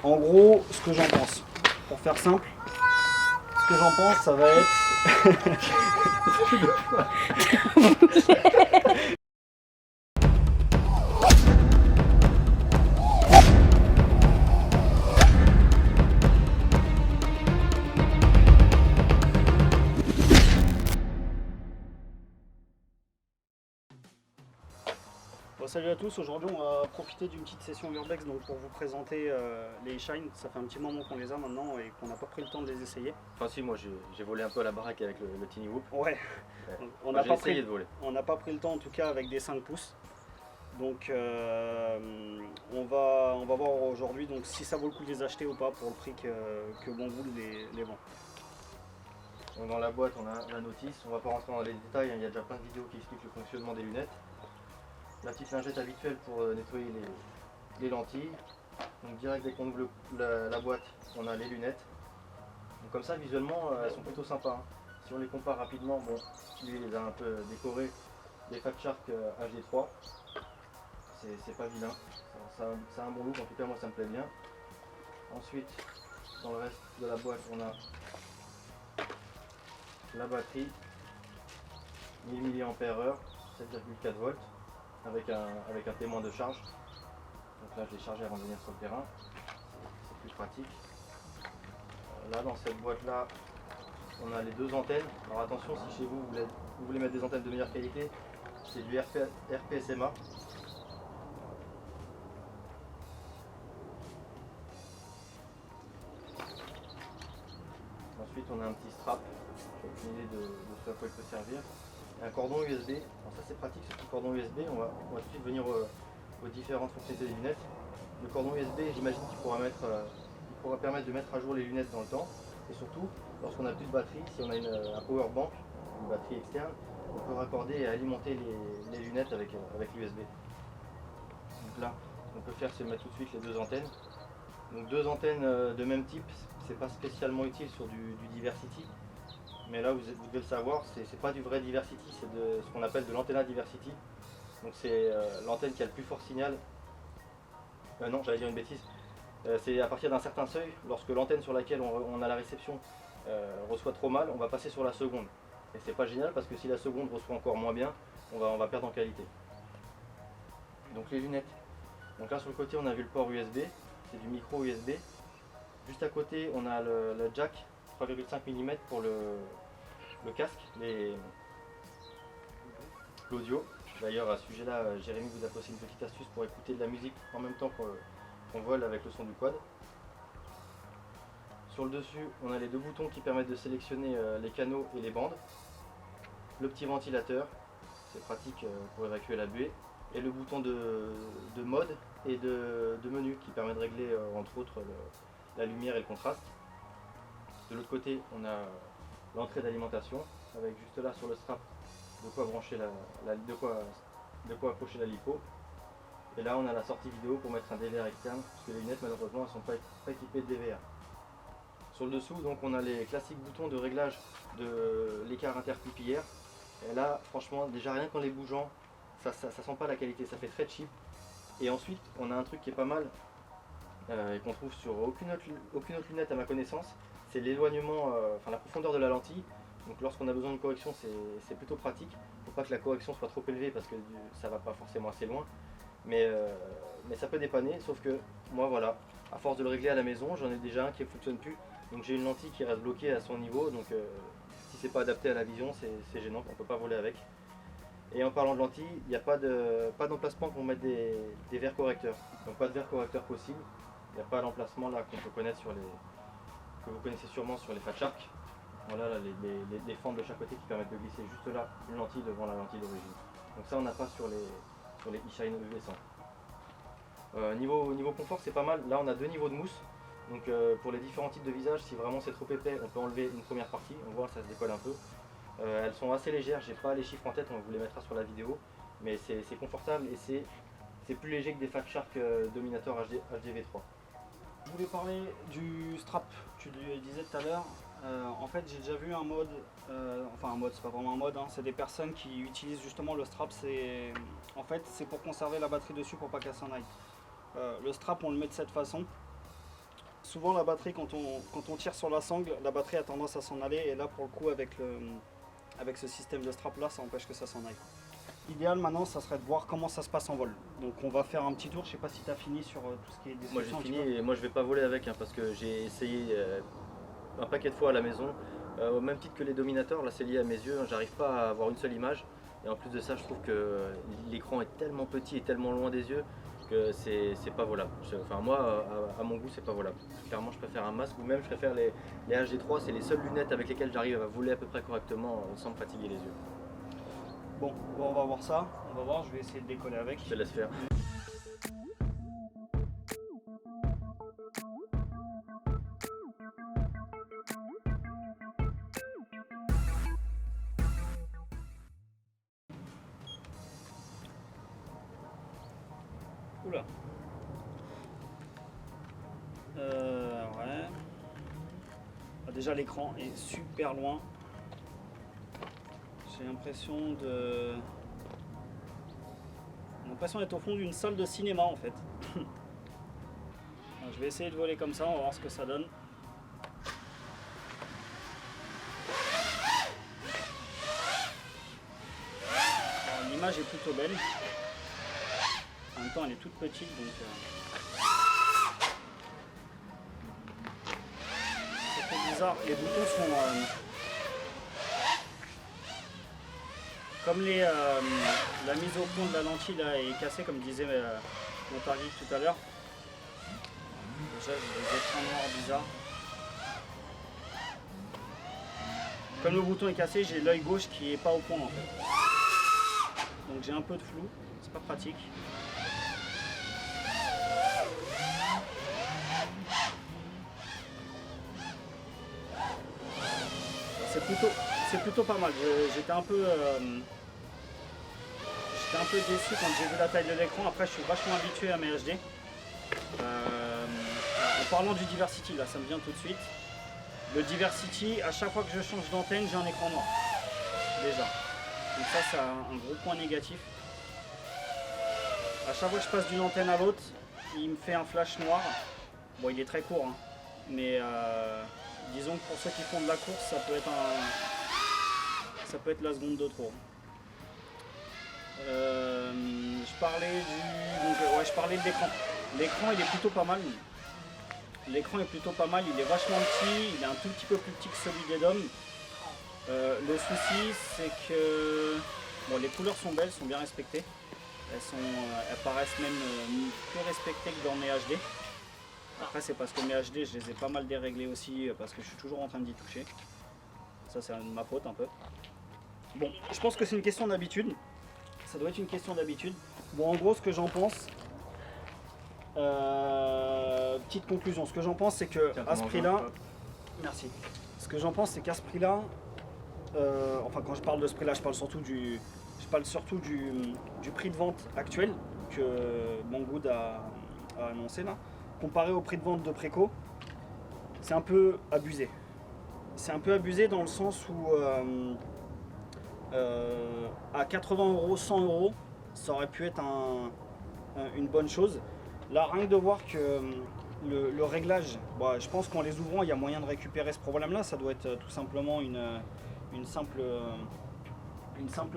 En gros, ce que j'en pense, pour faire simple, ce que j'en pense, ça va être... Bon, salut à tous, aujourd'hui on va profiter d'une petite session Urbex donc pour vous présenter les Shine. Ça fait un petit moment qu'on les a maintenant et qu'on n'a pas pris le temps de les essayer. Enfin si, moi j'ai volé un peu à la baraque avec le Tiny Whoop. Ouais, Ouais. on Moi, n'a j'ai pas, essayé de voler. pas pris le temps en tout cas avec des 5 pouces. Donc on va voir aujourd'hui donc, si ça vaut le coup de les acheter ou pas pour le prix que Bamboul les vend. Donc dans la boîte on a la notice, on va pas rentrer dans les détails, hein. Il y a déjà plein de vidéos qui expliquent le fonctionnement des lunettes. La petite lingette habituelle pour nettoyer les lentilles. Donc direct dès qu'on ouvre la boîte, on a les lunettes. Donc comme ça visuellement elles sont plutôt sympas, hein. Si on les compare rapidement, bon, lui il les a un peu décorés, des Fat Shark HD3. C'est pas vilain, ça a un bon look, en tout cas moi ça me plaît bien. Ensuite dans le reste de la boîte on a la batterie 1000 mAh, 7,4 volts avec un témoin de charge. Donc là je l'ai chargé avant de venir sur le terrain, c'est plus pratique. Là dans cette boîte là on a les deux antennes. Alors attention, si chez vous vous voulez mettre des antennes de meilleure qualité, c'est du RPSMA. Ensuite on a un petit strap, j'ai aucune idée de ce à quoi il peut servir. Et un cordon USB, alors ça c'est pratique ce petit cordon USB, on va tout de suite venir aux différentes fonctionnalités des lunettes. Le cordon USB, j'imagine qu'il pourra permettre de mettre à jour les lunettes dans le temps. Et surtout, lorsqu'on n'a plus de batterie, si on a un power bank, une batterie externe, on peut raccorder et alimenter les lunettes avec l'USB. Donc là, on peut faire se mettre tout de suite les deux antennes. Donc deux antennes de même type, c'est pas spécialement utile sur du Diversity. Mais là, vous devez le savoir, c'est pas du vrai Diversity, c'est de ce qu'on appelle de l'antenna Diversity. Donc c'est l'antenne qui a le plus fort signal. Non, j'allais dire une bêtise. C'est à partir d'un certain seuil, lorsque l'antenne sur laquelle on a la réception reçoit trop mal, on va passer sur la seconde. Et c'est pas génial parce que si la seconde reçoit encore moins bien, on va perdre en qualité. Donc les lunettes. Donc là sur le côté on a vu le port USB, c'est du micro USB. Juste à côté on a le jack 3,5 mm pour le casque, l'audio. D'ailleurs à ce sujet là, Jérémy vous a posté une petite astuce pour écouter de la musique en même temps qu'on vole avec le son du quad. Sur le dessus, on a les deux boutons qui permettent de sélectionner les canaux et les bandes. Le petit ventilateur, c'est pratique pour évacuer la buée. Et le bouton de mode et de menu qui permet de régler entre autres la lumière et le contraste. De l'autre côté, on a l'entrée d'alimentation avec juste là sur le strap de quoi brancher de quoi accrocher la lipo. Et là on a la sortie vidéo pour mettre un DVR externe, parce que les lunettes malheureusement elles ne sont pas équipées de DVR. Sur le dessous donc on a les classiques boutons de réglage de l'écart interpupillaire. Et là franchement déjà rien qu'en les bougeant, ça sent pas la qualité, ça fait très cheap. Et ensuite on a un truc qui est pas mal et qu'on trouve sur aucune autre lunette à ma connaissance, c'est l'éloignement, la profondeur de la lentille. Donc lorsqu'on a besoin de correction c'est plutôt pratique. Il ne faut pas que la correction soit trop élevée parce que ça va pas forcément assez loin. Mais ça peut dépanner, sauf que moi voilà, à force de le régler à la maison, j'en ai déjà un qui ne fonctionne plus. Donc j'ai une lentille qui reste bloquée à son niveau, donc si c'est pas adapté à la vision c'est gênant, on ne peut pas voler avec. Et en parlant de lentilles, il n'y a pas d'emplacement pour mettre des verres correcteurs. Donc pas de verres correcteurs possible. Il n'y a pas l'emplacement là qu'on peut connaître que vous connaissez sûrement sur les Fat Shark. Voilà là, les fentes de chaque côté qui permettent de glisser juste là une lentille devant la lentille d'origine. Donc ça on n'a pas sur les eShine EV100. Niveau confort c'est pas mal, là on a deux niveaux de mousse. Donc pour les différents types de visages, si vraiment c'est trop épais, on peut enlever une première partie, on voit ça se décolle un peu. Elles sont assez légères, j'ai pas les chiffres en tête, on vous les mettra sur la vidéo. Mais c'est confortable et c'est plus léger que des Fat Shark Dominator HDV3. Je voulais parler du strap, tu le disais tout à l'heure. En fait j'ai déjà vu un mode, enfin un mode c'est pas vraiment un mode, hein, c'est des personnes qui utilisent justement le strap, en fait c'est pour conserver la batterie dessus pour pas qu'elle s'en aille. Le strap on le met de cette façon, souvent la batterie, quand on tire sur la sangle, la batterie a tendance à s'en aller, et là pour le coup avec ce système de strap là, ça empêche que ça s'en aille. L'idéal maintenant, ça serait de voir comment ça se passe en vol. Donc on va faire un petit tour, je sais pas si tu as fini sur tout ce qui est Moi description. j'ai fini et moi je vais pas voler avec, hein, parce que j'ai essayé un paquet de fois à la maison. Au même titre que les dominateurs, là c'est lié à mes yeux, hein, j'arrive pas à avoir une seule image. Et en plus de ça, je trouve que l'écran est tellement petit et tellement loin des yeux que c'est pas volable. Enfin moi, à mon goût, c'est pas volable. Clairement, je préfère un masque, ou même je préfère les HD3, c'est les seules lunettes avec lesquelles j'arrive à voler à peu près correctement sans me fatiguer les yeux. Bon, on va voir ça, on va voir, je vais essayer de décoller avec. Je te laisse faire. Oula. Ouais. Ah, déjà l'écran est super loin. J'ai l'impression d'être au fond d'une salle de cinéma en fait. Je vais essayer de voler comme ça, on va voir ce que ça donne. L'image est plutôt belle. En même temps elle est toute petite donc c'est trop bizarre. Les boutons sont comme la mise au point de la lentille là est cassée, comme disait mon target tout à l'heure. Déjà j'ai des écrans noirs bizarres. Comme le bouton est cassé, j'ai l'œil gauche qui est pas au point en fait. Donc j'ai un peu de flou, c'est pas pratique. C'est plutôt pas mal. J'étais un peu déçu quand j'ai vu la taille de l'écran. Après, je suis vachement habitué à mes HD. En parlant du Diversity, là, ça me vient tout de suite. Le Diversity, à chaque fois que je change d'antenne, j'ai un écran noir. Déjà. Donc ça, c'est un gros point négatif. À chaque fois que je passe d'une antenne à l'autre, il me fait un flash noir. Bon, il est très court, hein. Mais disons que pour ceux qui font de la course, ça peut être la seconde de trop. Je parlais de l'écran. L'écran il est plutôt pas mal. L'écran est plutôt pas mal, il est vachement petit, il est un tout petit peu plus petit que celui des DOM. Le souci c'est que bon, les couleurs sont belles, sont bien respectées. Elles paraissent même plus respectées que dans mes HD. Après c'est parce que mes HD je les ai pas mal déréglés aussi parce que je suis toujours en train d'y toucher. Ça c'est de ma faute un peu. Bon, je pense que c'est une question d'habitude. Ça doit être une question d'habitude. Bon, en gros, ce que j'en pense, petite conclusion, ce que j'en pense, c'est que à ce prix-là, merci. Ce que j'en pense, c'est qu'à ce prix-là, enfin quand je parle de ce prix-là, je parle surtout du prix de vente actuel que Banggood a annoncé là. Comparé au prix de vente de Preco, c'est un peu abusé. C'est un peu abusé dans le sens où à 80 €, 100 €, ça aurait pu être une bonne chose. Là, rien que de voir que le réglage, bon, je pense qu'en les ouvrant, il y a moyen de récupérer ce problème-là. Ça doit être tout simplement une simple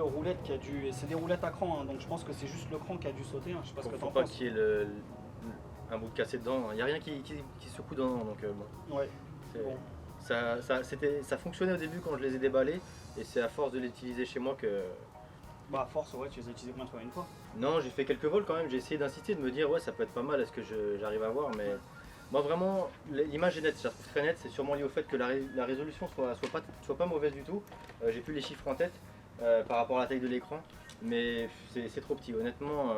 roulette qui a dû. C'est des roulettes à cran, hein, donc je pense que c'est juste le cran qui a dû sauter. Hein. Je sais pas ce que t'en penses. Faut pas qu'il y ait un bout de cassé dedans. Il n'y a rien qui secoue dedans, donc bon. Ouais. Bon. Ça fonctionnait au début quand je les ai déballés, et c'est à force de les utiliser chez moi que... Bah à force, ouais, tu les as utilisés combien de fois? Une fois? Non, j'ai fait quelques vols quand même, j'ai essayé d'insister, de me dire ouais ça peut être pas mal, est-ce que j'arrive à voir, mais moi vraiment l'image est nette, je la trouve très nette, c'est sûrement lié au fait que la résolution soit pas mauvaise du tout. J'ai plus les chiffres en tête par rapport à la taille de l'écran, mais c'est trop petit. Honnêtement,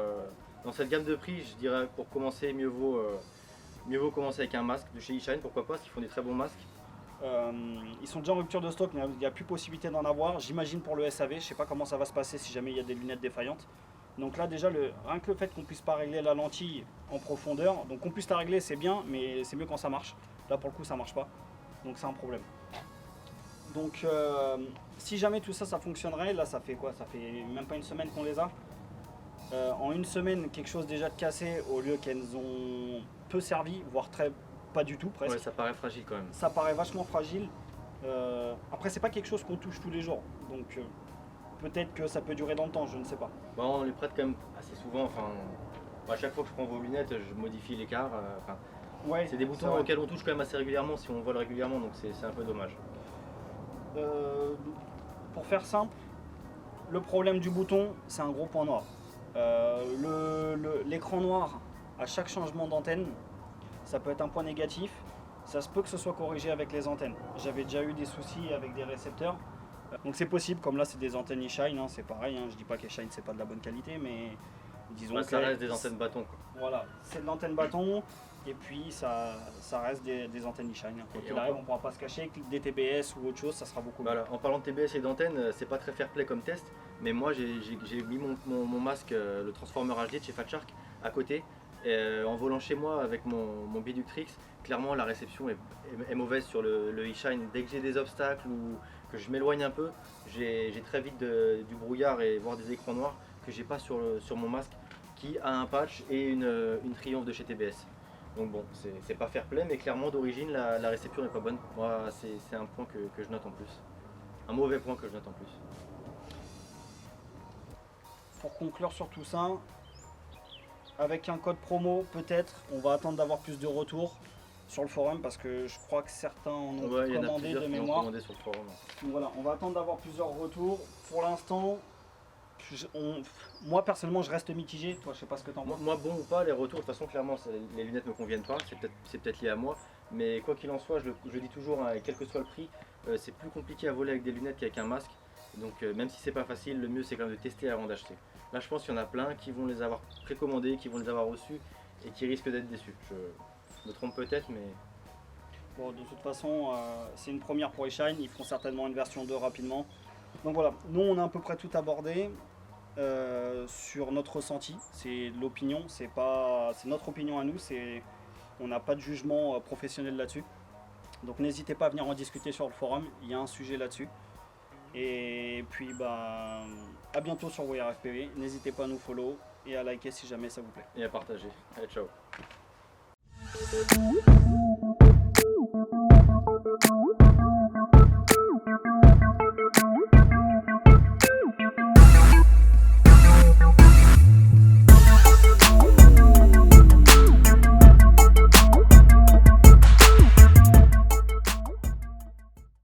dans cette gamme de prix, je dirais pour commencer, mieux vaut commencer avec un masque de chez eShine, pourquoi pas, parce qu'ils font des très bons masques. Ils sont déjà en rupture de stock, mais il n'y a plus possibilité d'en avoir. J'imagine pour le SAV, je sais pas comment ça va se passer si jamais il y a des lunettes défaillantes. Donc là déjà, rien que le fait qu'on puisse pas régler la lentille en profondeur, donc qu'on puisse la régler c'est bien, mais c'est mieux quand ça marche. Là pour le coup ça marche pas, donc c'est un problème. Donc si jamais tout ça fonctionnerait, là ça fait quoi? Ça fait même pas une semaine qu'on les a. En une semaine, quelque chose déjà de cassé au lieu qu'elles ont peu servi, voire pas du tout presque. Ouais, ça paraît fragile quand même. Ça paraît vachement fragile. Après, c'est pas quelque chose qu'on touche tous les jours, donc peut-être que ça peut durer dans le temps, je ne sais pas. Bon, on les prête quand même assez souvent. Enfin, à chaque fois que je prends vos lunettes, je modifie l'écart. Enfin, Ouais, c'est des boutons vrai. auxquels on touche quand même assez régulièrement si on vole régulièrement, donc c'est un peu dommage. Pour faire simple, le problème du bouton, c'est un gros point noir. L'écran noir, à chaque changement d'antenne, ça peut être un point négatif. Ça se peut que ce soit corrigé avec les antennes. J'avais déjà eu des soucis avec des récepteurs. Donc c'est possible, comme là c'est des antennes eShine, c'est pareil, je dis pas qu'eShine c'est pas de la bonne qualité, mais disons Ouais, que ça reste des antennes bâton, quoi. voilà, c'est de l'antenne bâton, et puis ça reste des antennes eShine. Quoi Et qu'il arrive, on pourra pas se cacher que des TBS ou autre chose, ça sera beaucoup mieux. Voilà, en parlant de TBS et d'antenne, c'est pas très fair play comme test, mais moi j'ai mis mon masque, le Transformer HD de chez Fat Shark, à côté. Et, en volant chez moi avec mon Biductrix, clairement la réception est mauvaise sur le eShine. Dès que j'ai des obstacles ou que je m'éloigne un peu, j'ai très vite du brouillard et voire des écrans noirs que j'ai pas sur mon masque, qui a un patch et une Triumph de chez TBS. Donc bon, c'est pas fair play, mais clairement d'origine la réception n'est pas bonne. Moi, c'est un point que je note en plus. Un mauvais point que je note en plus. Pour conclure sur tout ça, avec un code promo, peut-être, on va attendre d'avoir plus de retours sur le forum parce que je crois que certains en ont Ouais, il y en a commandé plusieurs de qui l'ont mémoire. commandé sur le forum. Donc voilà, on va attendre d'avoir plusieurs retours. Pour l'instant, moi personnellement, je reste mitigé. Toi, je sais pas ce que t'en penses. Moi, bon ou pas, les retours, de toute façon, clairement, les lunettes me conviennent pas, c'est peut-être lié à moi. Mais quoi qu'il en soit, je dis toujours, et quel que soit le prix, c'est plus compliqué à voler avec des lunettes qu'avec un masque. Donc même si c'est pas facile, le mieux c'est quand même de tester avant d'acheter. Là, je pense qu'il y en a plein qui vont les avoir précommandés, qui vont les avoir reçus et qui risquent d'être déçus. Je me trompe peut-être, mais Bon, de toute façon, c'est une première pour eShine. Ils feront certainement une version 2 rapidement. Donc voilà, nous on a à peu près tout abordé sur notre ressenti. C'est l'opinion, c'est notre opinion à nous. On n'a pas de jugement professionnel là-dessus. Donc n'hésitez pas à venir en discuter sur le forum. Il y a un sujet là-dessus. Et puis à bientôt sur WeAreFPV. N'hésitez pas à nous follow et à liker si jamais ça vous plaît. et à partager. Allez, ciao.